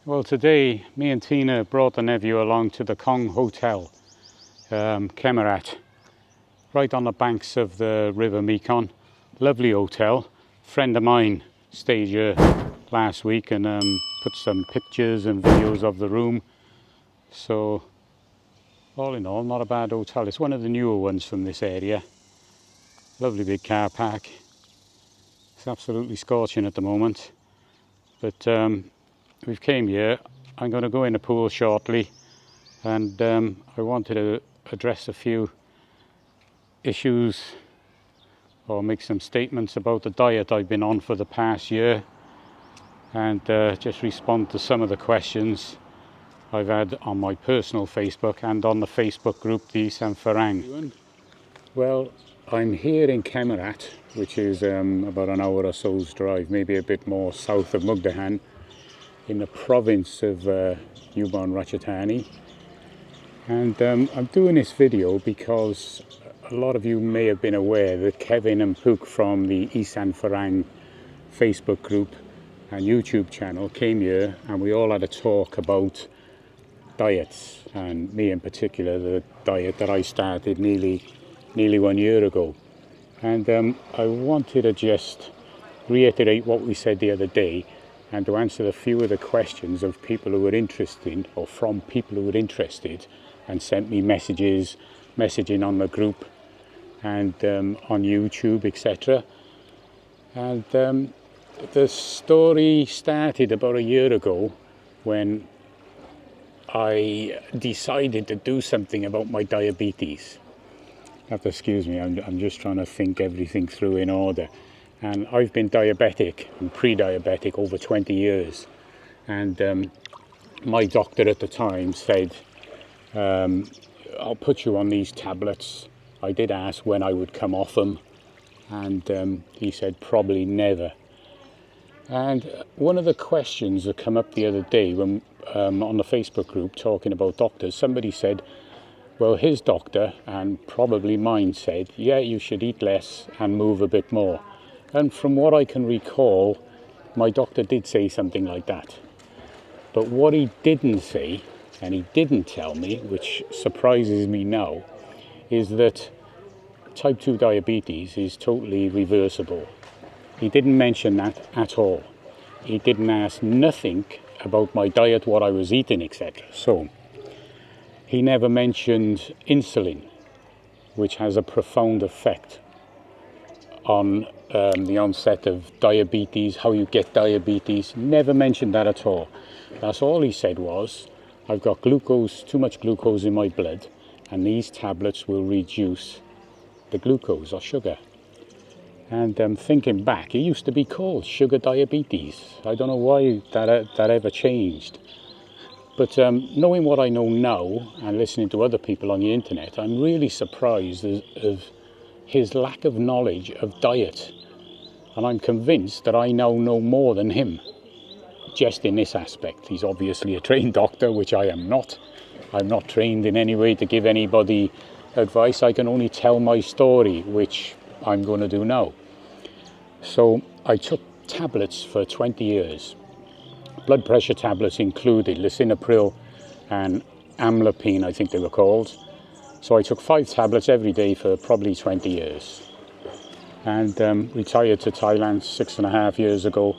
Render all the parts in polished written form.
Well, today me and Tina brought the nephew along to the Khong Hotel, Khemarat, right on the banks of the River Mekong. Lovely hotel. A friend of mine stayed here last week and put some pictures and videos of the room. So, all in all, not a bad hotel. It's one of the newer ones from this area. Lovely big car park. It's absolutely scorching at the moment, but we've came here. I'm going to go in the pool shortly, and I wanted to address a few issues or make some statements about the diet I've been on for the past year, and just respond to some of the questions I've had on my personal Facebook and on the Facebook group the Khemarat. Well, I'm here in Khemarat, which is about an hour or so's drive, maybe a bit more south of Mugdahan, in the province of Ubon Ratchathani. And I'm doing this video because a lot of you may have been aware that Kevin and Pook from the Isan Farang Facebook group and YouTube channel came here, and we all had a talk about diets, and me in particular, the diet that I started nearly 1 year ago. And I wanted to just reiterate what we said the other day, and to answer a few of the questions of people who were interested, or from people who were interested and sent me messaging on the group and on YouTube, etc. And the story started about a year ago when I decided to do something about my diabetes. You have to excuse me, I'm just trying to think everything through in order. And I've been diabetic and pre-diabetic over 20 years. And my doctor at the time said, I'll put you on these tablets. I did ask when I would come off them, and he said probably never. And one of the questions that come up the other day when on the Facebook group talking about doctors, somebody said, well, his doctor and probably mine said, yeah, you should eat less and move a bit more. And from what I can recall, my doctor did say something like that. But what he didn't say, and he didn't tell me, which surprises me now, is that type 2 diabetes is totally reversible. He didn't mention that at all. He didn't ask nothing about my diet, what I was eating, etc. So he never mentioned insulin, which has a profound effect on the onset of diabetes, how you get diabetes. Never mentioned that at all. That's all he said was, I've got glucose, too much glucose in my blood, and these tablets will reduce the glucose or sugar. And thinking back, it used to be called sugar diabetes. I don't know why that ever changed. But knowing what I know now and listening to other people on the internet, I'm really surprised of his lack of knowledge of diet. And I'm convinced that I now know more than him, just in this aspect. He's obviously a trained doctor, which I am not. I'm not trained in any way to give anybody advice. I can only tell my story, which I'm going to do now. So I took tablets for 20 years. Blood pressure tablets included, lisinopril and amlopine, I think they were called. So I took 5 tablets every day for probably 20 years. And retired to Thailand 6.5 years ago.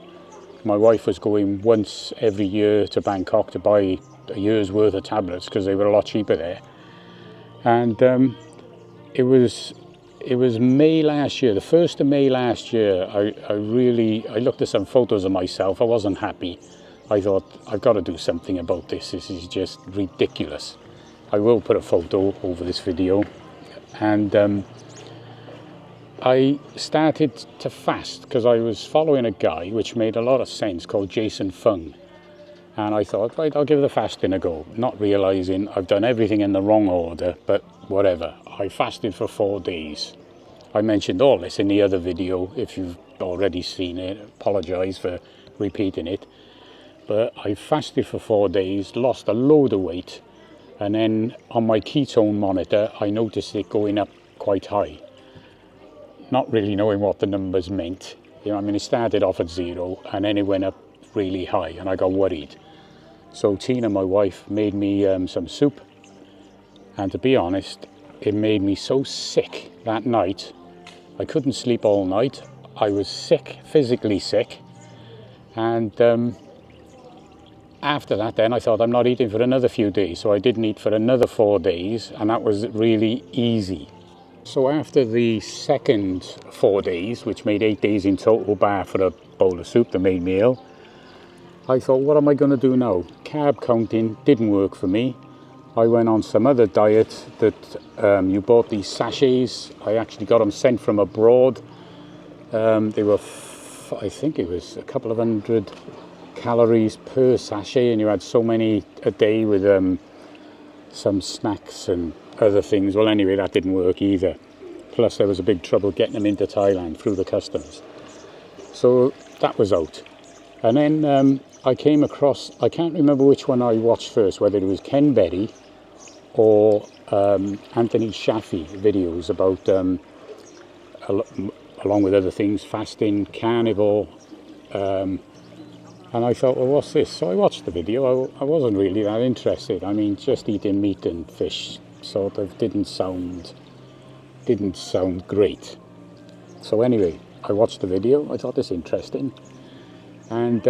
My wife was going once every year to Bangkok to buy a year's worth of tablets because they were a lot cheaper there. And it was May last year, the 1st of May last year, I looked at some photos of myself. I wasn't happy. I thought, I've got to do something about this. This is just ridiculous. I will put a photo over this video. And I started to fast because I was following a guy, which made a lot of sense, called Jason Fung. And I thought, right, I'll give the fasting a go, not realizing I've done everything in the wrong order, but whatever. I fasted for 4 days. I mentioned all this in the other video. If you've already seen it, apologize for repeating it. But I fasted for 4 days, lost a load of weight, and then on my ketone monitor, I noticed it going up quite high. Not really knowing what the numbers meant. You know, I mean, it started off at 0, and then it went up really high, and I got worried. So Tina, my wife, made me some soup, and to be honest, it made me so sick that night. I couldn't sleep all night. I was sick, physically sick, and after that then I thought, I'm not eating for another few days, so I didn't eat for another 4 days, and that was really easy. So after the second 4 days, which made 8 days in total, bar for a bowl of soup, the main meal, I thought, what am I going to do now? Carb counting didn't work for me. I went on some other diet that you bought these sachets. I actually got them sent from abroad. They were, I think it was a couple of 100 calories per sachet, and you had so many a day with some snacks and other things. Well, anyway, that didn't work either. Plus, there was a big trouble getting them into Thailand through the customs. So that was out. And then I came across, I can't remember which one I watched first, whether it was Ken Berry or Anthony Shafee videos about, along with other things, fasting, carnivore. And I thought, well, what's this? So I watched the video. I wasn't really that interested. I mean, just eating meat and fish sort of didn't sound great. So anyway, I watched the video. I thought this interesting. And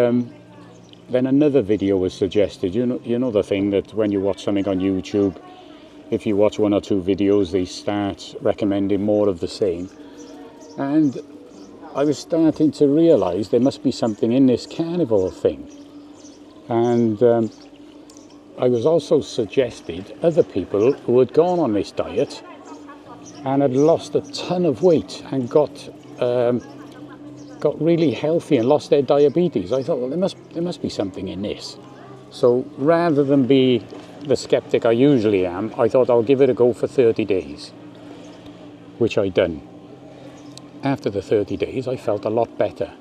then another video was suggested. You know the thing that when you watch something on YouTube, if you watch 1 or 2 videos, they start recommending more of the same. And I was starting to realise there must be something in this carnivore thing. And I was also suggested other people who had gone on this diet and had lost a ton of weight and got really healthy and lost their diabetes. I thought, well, there must be something in this. So rather than be the skeptic I usually am, I thought I'll give it a go for 30 days, which I done. After the 30 days, I felt a lot better.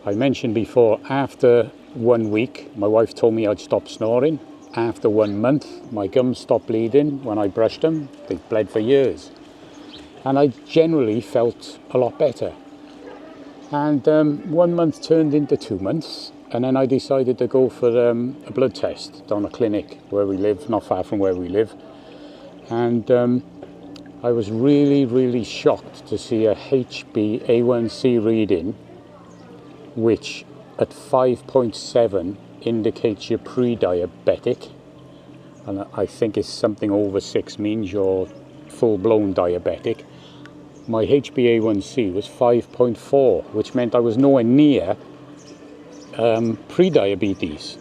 I mentioned before, after 1 week, my wife told me I'd stop snoring. After 1 month, my gums stopped bleeding. When I brushed them, they bled for years. And I generally felt a lot better. And 1 month turned into 2 months, and then I decided to go for a blood test down a clinic where we live, not far from where we live. And I was really, really shocked to see a HbA1c reading, which at 5.7 indicates you're pre-diabetic. And I think it's something over 6 means you're full-blown diabetic. My HbA1c was 5.4, which meant I was nowhere near pre-diabetes.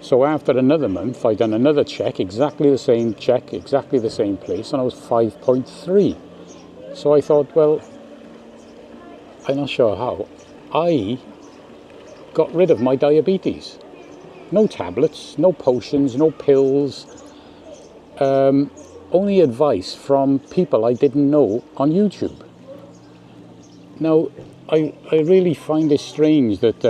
So after another month, I done another check, exactly the same check, exactly the same place, and I was 5.3. So I thought, well, I'm not sure how. I got rid of my diabetes. No tablets, no potions, no pills. Only advice from people I didn't know on YouTube. Now, I really find it strange that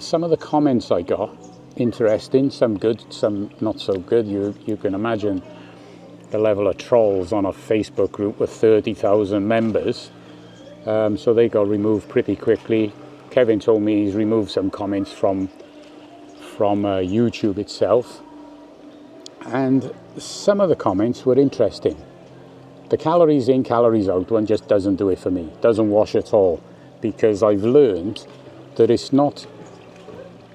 some of the comments I got, interesting, some good, some not so good. You can imagine the level of trolls on a Facebook group with 30,000 members. So they got removed pretty quickly. Kevin told me he's removed some comments from YouTube itself. And some of the comments were interesting. The calories in, calories out one just doesn't do it for me. Doesn't wash at all. Because I've learned that it's not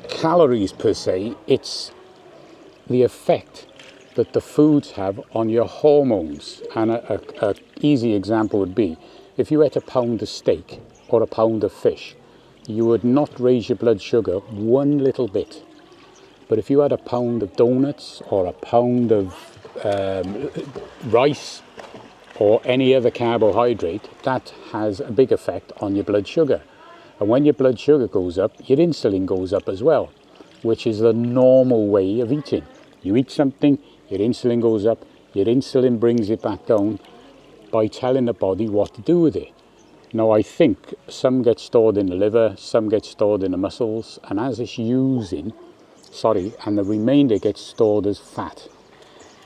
calories per se, it's the effect that the foods have on your hormones. And a easy example would be, if you ate a pound of steak or a pound of fish, you would not raise your blood sugar one little bit. But if you had a pound of donuts or a pound of rice or any other carbohydrate, that has a big effect on your blood sugar. And when your blood sugar goes up, your insulin goes up as well, which is the normal way of eating. You eat something, your insulin goes up, your insulin brings it back down by telling the body what to do with it. Now, I think some get stored in the liver, some get stored in the muscles, and as it's using, and the remainder gets stored as fat.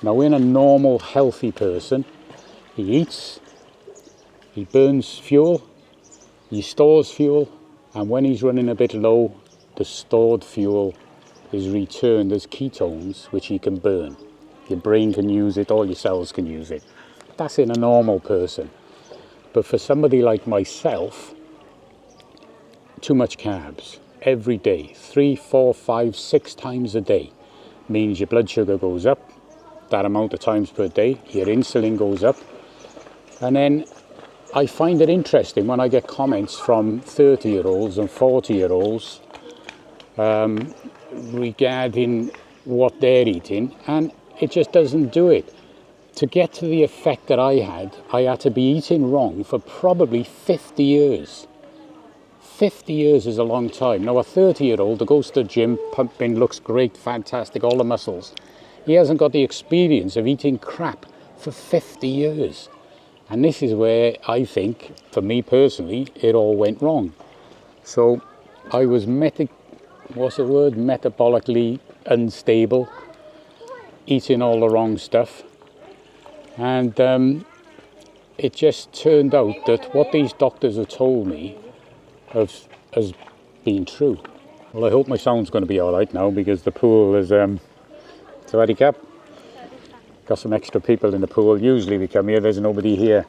Now, in a normal, healthy person, he eats, he burns fuel, he stores fuel, and when he's running a bit low, the stored fuel is returned as ketones, which you can burn. Your brain can use it, all your cells can use it. That's in a normal person. But for somebody like myself, too much carbs every day, 3, 4, 5, 6 times a day, means your blood sugar goes up that amount of times per day, your insulin goes up. And then I find it interesting when I get comments from 30-year-olds and 40-year-olds regarding what they're eating, and it just doesn't do it. To get to the effect that I had to be eating wrong for probably 50 years. 50 years is a long time. Now, a 30-year-old that goes to the gym, pumping, looks great, fantastic, all the muscles, he hasn't got the experience of eating crap for 50 years. And this is where I think, for me personally, it all went wrong. So I was metabolically unstable, eating all the wrong stuff. And it just turned out that what these doctors have told me has been true. Well, I hope my sound's going to be all right now, because the pool is it's a handicap. Got some extra people in the pool. Usually we come here, there's nobody here.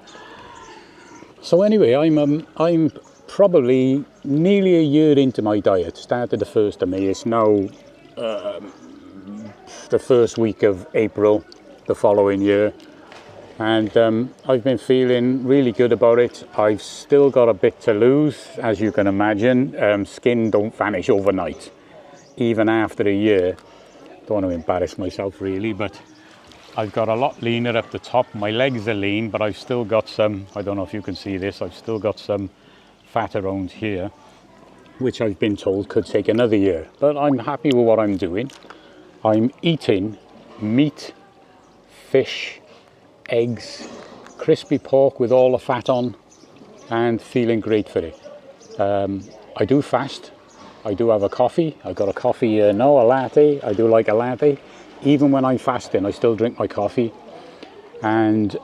So anyway, I'm probably nearly a year into my diet. Started the 1st of May. It's now the first week of April the following year. And I've been feeling really good about it. I've still got a bit to lose, as you can imagine. Skin don't vanish overnight, even after a year. Don't want to embarrass myself really, but I've got a lot leaner up the top. My legs are lean, but I've still got some, I don't know if you can see this, I've still got some fat around here, which I've been told could take another year. But I'm happy with what I'm doing. I'm eating meat, fish, eggs, crispy pork with all the fat on, and feeling great for it. I do fast. I do have a coffee. I got a coffee here now, a latte. I do like a latte. Even when I'm fasting, I still drink my coffee. And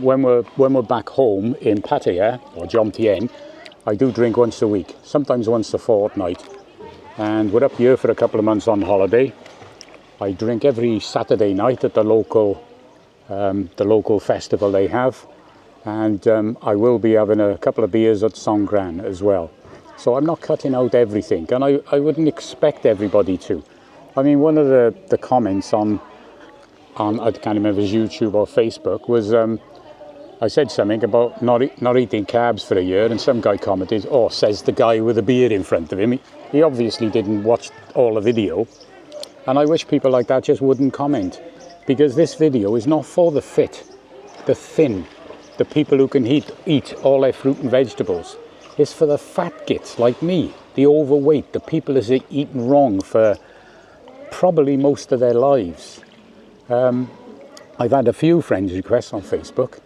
when we're back home in Pattaya or Jomtien, I do drink once a week, sometimes once a fortnight. And we're up here for a couple of months on holiday. I drink every Saturday night at the local festival they have, and I will be having a couple of beers at Songkran as well. So I'm not cutting out everything, and I wouldn't expect everybody to. I mean, one of the comments on I can't remember if it was YouTube or Facebook was I said something about not eating carbs for a year, and some guy commented, "Oh, says the guy with a beer in front of him." He obviously didn't watch all the video, and I wish people like that just wouldn't comment. Because this video is not for the fit, the thin, the people who can eat all their fruit and vegetables. It's for the fat gits like me, the overweight, the people that have eaten wrong for probably most of their lives. I've had a few friends requests on Facebook,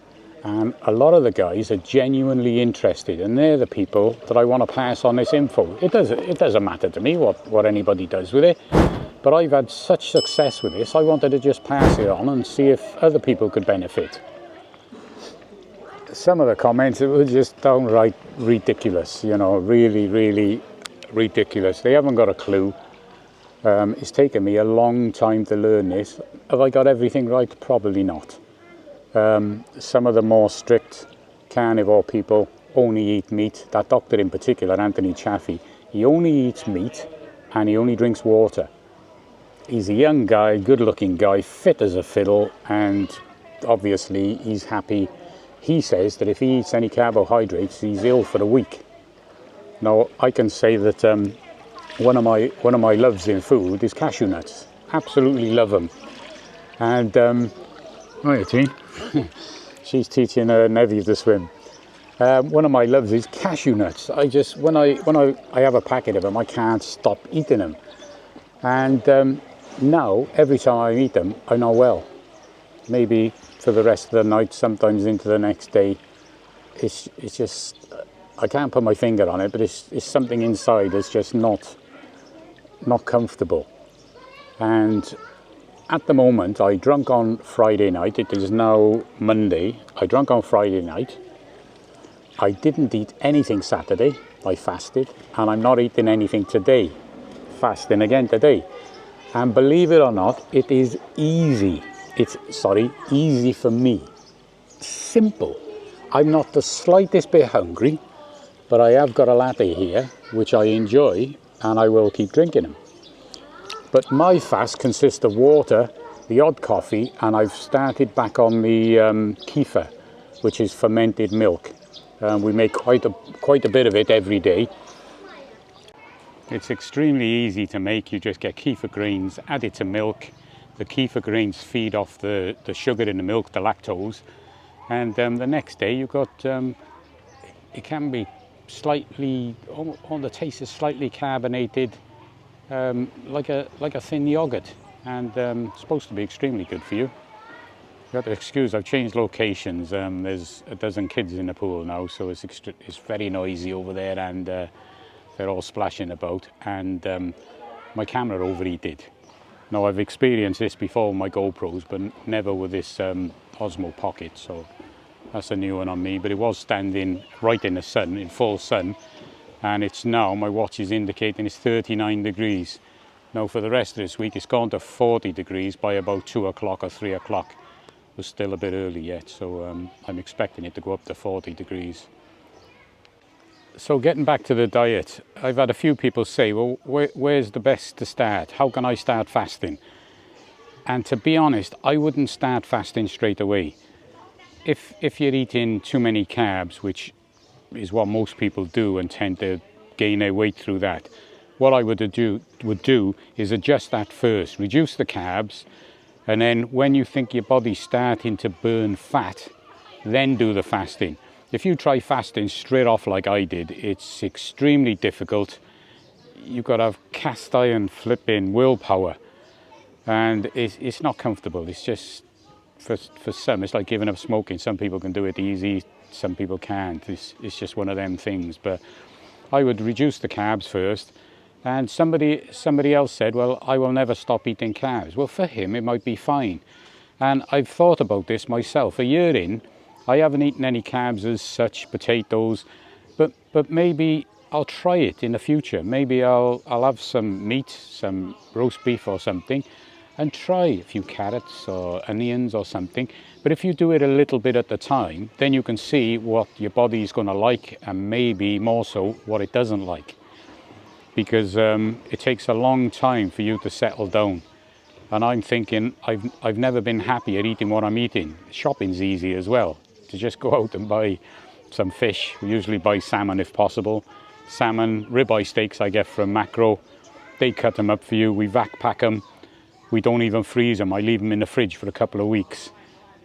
and a lot of the guys are genuinely interested, and they're the people that I want to pass on this info. It doesn't matter to me what anybody does with it. But I've had such success with this, I wanted to just pass it on and see if other people could benefit. Some of the comments were just downright ridiculous, you know, really, really ridiculous. They haven't got a clue. It's taken me a long time to learn this. Have I got everything right? Probably not. Some of the more strict carnivore people only eat meat. That doctor in particular, Anthony Chaffee, he only eats meat and he only drinks water. He's a young guy, good-looking guy, fit as a fiddle, and obviously he's happy. He says that if he eats any carbohydrates, he's ill for a week. Now, I can say that one of my loves in food is cashew nuts. Absolutely love them. And hiya, Teen. She's teaching her nephew to swim. One of my loves is cashew nuts. When I have a packet of them, I can't stop eating them. And now, every time I eat them, I know well. Maybe for the rest of the night, sometimes into the next day. It's just, I can't put my finger on it, but it's something inside that's just not comfortable. And at the moment, I drank on Friday night. It is now Monday. I drank on Friday night. I didn't eat anything Saturday. I fasted. And I'm not eating anything today. Fasting again today. And believe it or not, it is easy. It's, easy for me. Simple. I'm not the slightest bit hungry, but I have got a latte here, which I enjoy, and I will keep drinking them. But my fast consists of water, the odd coffee, and I've started back on the kefir, which is fermented milk. We make quite a bit of it every day. It's extremely easy to make. You just get kefir grains, add it to milk. The kefir grains feed off the sugar in the milk, the lactose. And the next day you've got, it can be slightly, the taste is slightly carbonated, like a thin yogurt. And it's supposed to be extremely good for you. You have to excuse, I've changed locations. There's a dozen kids in the pool now, so it's very noisy over there, and they're all splashing about, and my camera overheated. Now, I've experienced this before with my GoPros, but never with this Osmo Pocket, so that's a new one on me. But it was standing right in the sun, in full sun, and it's now, my watch is indicating it's 39 degrees. Now, for the rest of this week, it's gone to 40 degrees by about 2 o'clock or 3 o'clock. It was still a bit early yet, so I'm expecting it to go up to 40 degrees. So getting back to the diet, I've had a few people say, well, where's the best to start? How can I start fasting? And to be honest, I wouldn't start fasting straight away. If you're eating too many carbs, which is what most people do and tend to gain their weight through that, what I would do is adjust that first, reduce the carbs, and then when you think your body's starting to burn fat, then do the fasting. If you try fasting straight off like I did, it's extremely difficult. You've got to have cast iron flipping willpower, and it's not comfortable. It's just, for some, it's like giving up smoking. Some people can do it easy, some people can't. It's just one of them things. But I would reduce the carbs first. And somebody else said, well, I will never stop eating carbs. Well, for him, it might be fine. And I've thought about this myself. A year in, I haven't eaten any carbs as such, potatoes, but maybe I'll try it in the future. Maybe I'll have some meat, some roast beef or something, and try a few carrots or onions or something. But if you do it a little bit at a time, then you can see what your body is going to like, and maybe more so what it doesn't like. Because it takes a long time for you to settle down. And I'm thinking, I've never been happy at eating what I'm eating. Shopping's easy as well. To just go out and buy some fish. We usually buy salmon if possible. Salmon, ribeye steaks I get from Macro. They cut them up for you. We vac pack them. We don't even freeze them. I leave them in the fridge for a couple of weeks.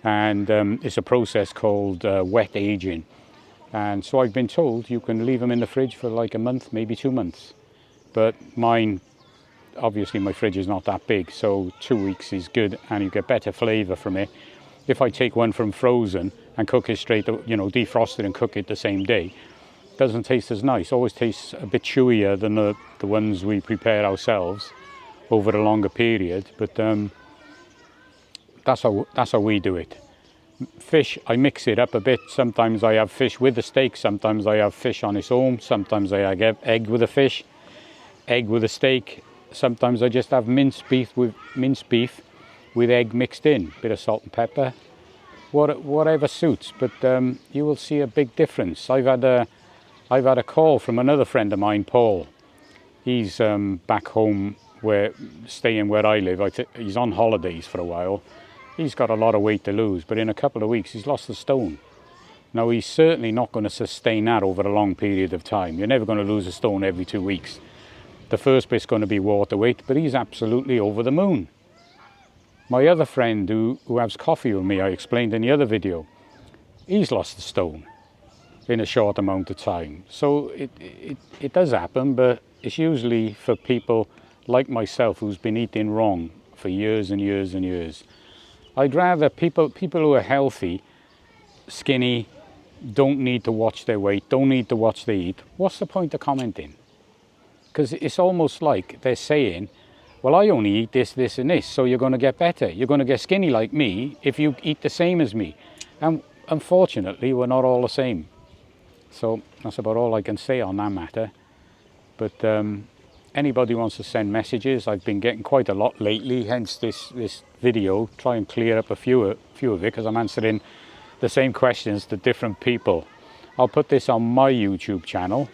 And it's a process called wet aging. And so I've been told you can leave them in the fridge for like a month, maybe 2 months. But mine, obviously my fridge is not that big, so 2 weeks is good, and you get better flavour from it. If I take one from frozen and cook it straight, defrost it and cook it the same day, it doesn't taste as nice. Always tastes a bit chewier than the ones we prepare ourselves over a longer period. But that's how we do it. Fish, I mix it up a bit. Sometimes I have fish with the steak. Sometimes I have fish on its own. Sometimes I have egg with the fish. Egg with a steak. Sometimes I just have minced beef with egg mixed in, bit of salt and pepper, whatever suits. But you will see a big difference. I've had a call from another friend of mine, Paul. He's back home, staying where I live. He's on holidays for a while. He's got a lot of weight to lose, but in a couple of weeks he's lost a stone. Now, he's certainly not going to sustain that over a long period of time. You're never going to lose a stone every 2 weeks. The first bit's going to be water weight, but he's absolutely over the moon. My other friend who has coffee with me, I explained in the other video, he's lost a stone in a short amount of time. So it does happen, but it's usually for people like myself who's been eating wrong for years and years and years. I'd rather people who are healthy, skinny, don't need to watch their weight, don't need to watch they eat. What's the point of commenting? Because it's almost like they're saying, well, I only eat this, this and this, so you're going to get better. You're going to get skinny like me if you eat the same as me. And unfortunately, we're not all the same. So that's about all I can say on that matter. But anybody wants to send messages, I've been getting quite a lot lately, hence this video, try and clear up a few of it, because I'm answering the same questions to different people. I'll put this on my YouTube channel,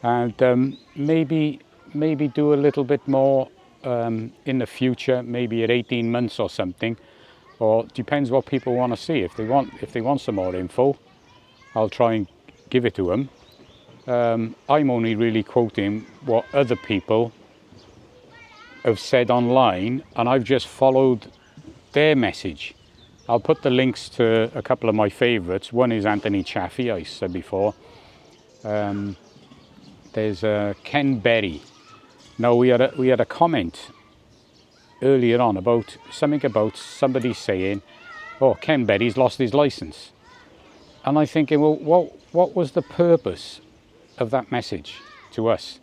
and maybe do a little bit more in the future, maybe at 18 months or something, or depends what people want to see. If they want some more info, I'll try and give it to them. I'm only really quoting what other people have said online, and I've just followed their message. I'll put the links to a couple of my favourites. One is Anthony Chaffee, I said before. There's Ken Berry. Now we had a comment earlier on about somebody saying, "Oh, Ken Berry's lost his licence," and I'm thinking, well, what was the purpose of that message to us?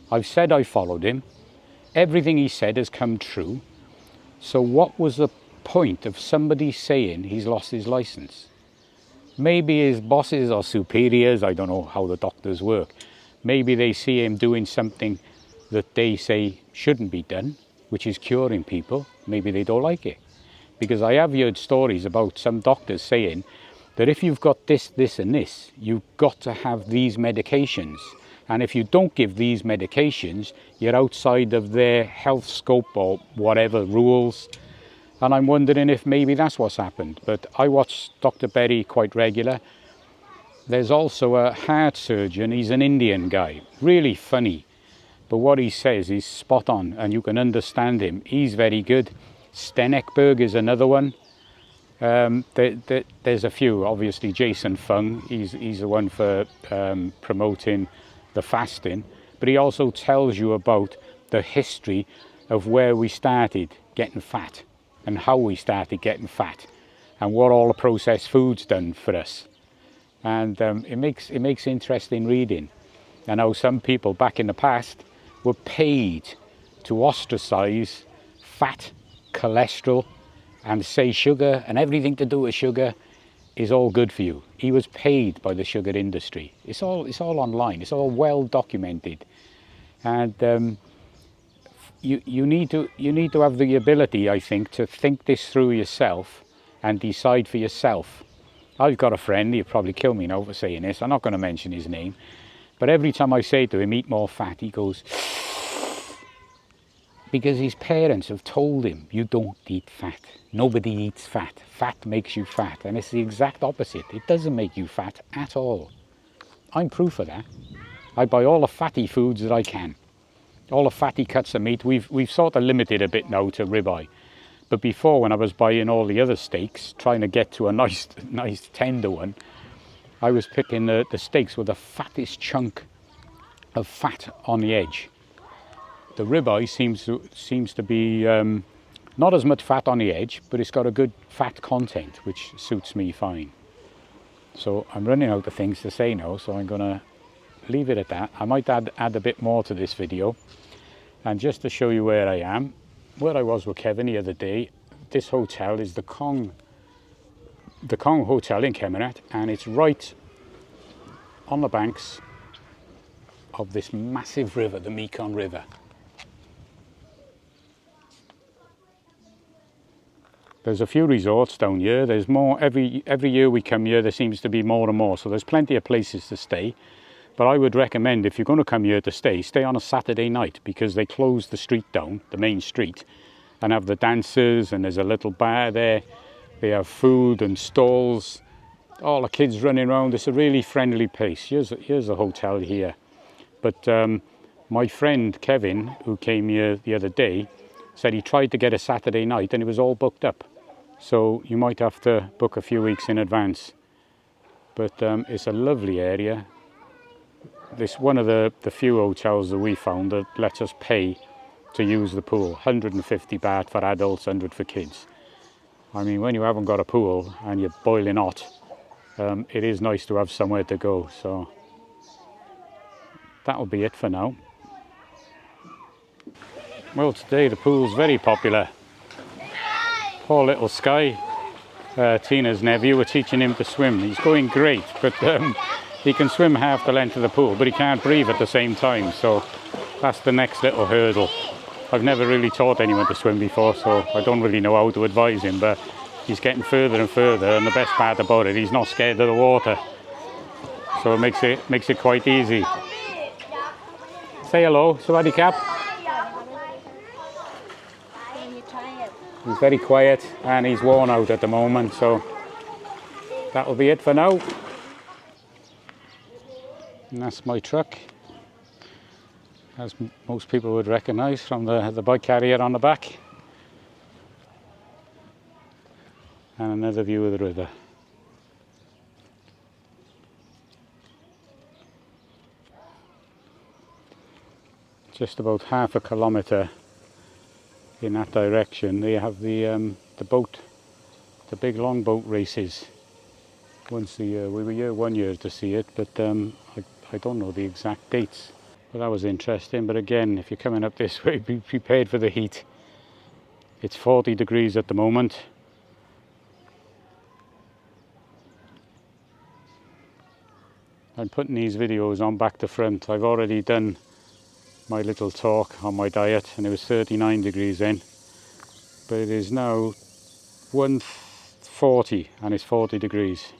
I've said I followed him. Everything he said has come true. So what was the point of somebody saying he's lost his licence? Maybe his bosses or superiors, I don't know how the doctors work, maybe they see him doing something that they say shouldn't be done, which is curing people. Maybe they don't like it. Because I have heard stories about some doctors saying that if you've got this, this and this, you've got to have these medications. And if you don't give these medications, you're outside of their health scope or whatever rules. And I'm wondering if maybe that's what's happened. But I watch Dr. Berry quite regular. There's also a heart surgeon. He's an Indian guy, really funny. But what he says is spot on, and you can understand him. He's very good. Stenekberg is another one. There's a few, obviously. Jason Fung, he's the one for promoting the fasting, but he also tells you about the history of where we started getting fat and how we started getting fat and what all the processed food's done for us. And it makes interesting reading. And how some people back in the past were paid to ostracize fat, cholesterol, and say sugar and everything to do with sugar is all good for you. He was paid by the sugar industry. It's all online. It's all well documented, and you need to have the ability, I think, to think this through yourself and decide for yourself. I've got a friend. He'll probably kill me now for saying this. I'm not going to mention his name, but every time I say to him, "Eat more fat," he goes, because his parents have told him, "You don't eat fat. Nobody eats fat. Fat makes you fat." And it's the exact opposite. It doesn't make you fat at all. I'm proof of that. I buy all the fatty foods that I can. All the fatty cuts of meat. We've sort of limited a bit now to ribeye. But before, when I was buying all the other steaks, trying to get to a nice tender one, I was picking the steaks with the fattest chunk of fat on the edge. The ribeye seems to be not as much fat on the edge, but it's got a good fat content, which suits me fine. So I'm running out of things to say now, so I'm going to leave it at that. I might add a bit more to this video. And just to show you where I am, where I was with Kevin the other day, this hotel is the Khong Hotel in Khemarat, and it's right on the banks of this massive river, the Mekong River. There's a few resorts down here. There's more every year we come here. There seems to be more and more. So there's plenty of places to stay. But I would recommend, if you're going to come here to stay on a Saturday night, because they close the street down, the main street, and have the dancers, and there's a little bar there. They have food and stalls. All the kids running around. It's a really friendly place. Here's a hotel here. But my friend Kevin, who came here the other day, said he tried to get a Saturday night and it was all booked up. So you might have to book a few weeks in advance. But it's a lovely area. This one of the few hotels that we found that lets us pay to use the pool. 150 baht for adults, 100 for kids. I mean, when you haven't got a pool and you're boiling hot, it is nice to have somewhere to go. So that'll be it for now. Well, today the pool's very popular. Poor little Sky, Tina's nephew, we're teaching him to swim. He's going great, but he can swim half the length of the pool, but he can't breathe at the same time. So that's the next little hurdle. I've never really taught anyone to swim before, so I don't really know how to advise him, but he's getting further and further, and the best part about it, he's not scared of the water. So it makes it quite easy. Say hello, Sawadee Cap. He's very quiet and he's worn out at the moment, so that'll be it for now. And that's my truck, as most people would recognise from the bike carrier on the back. And another view of the river. Just about half a kilometre in that direction, they have the big longboat races once a year. We were here 1 year to see it, but I don't know the exact dates. But that was interesting. But again, if you're coming up this way, be prepared for the heat. It's 40 degrees at the moment. I'm putting these videos on back to front. I've already done my little talk on my diet, and it was 39 degrees then, but it is now 1:40 and it's 40 degrees.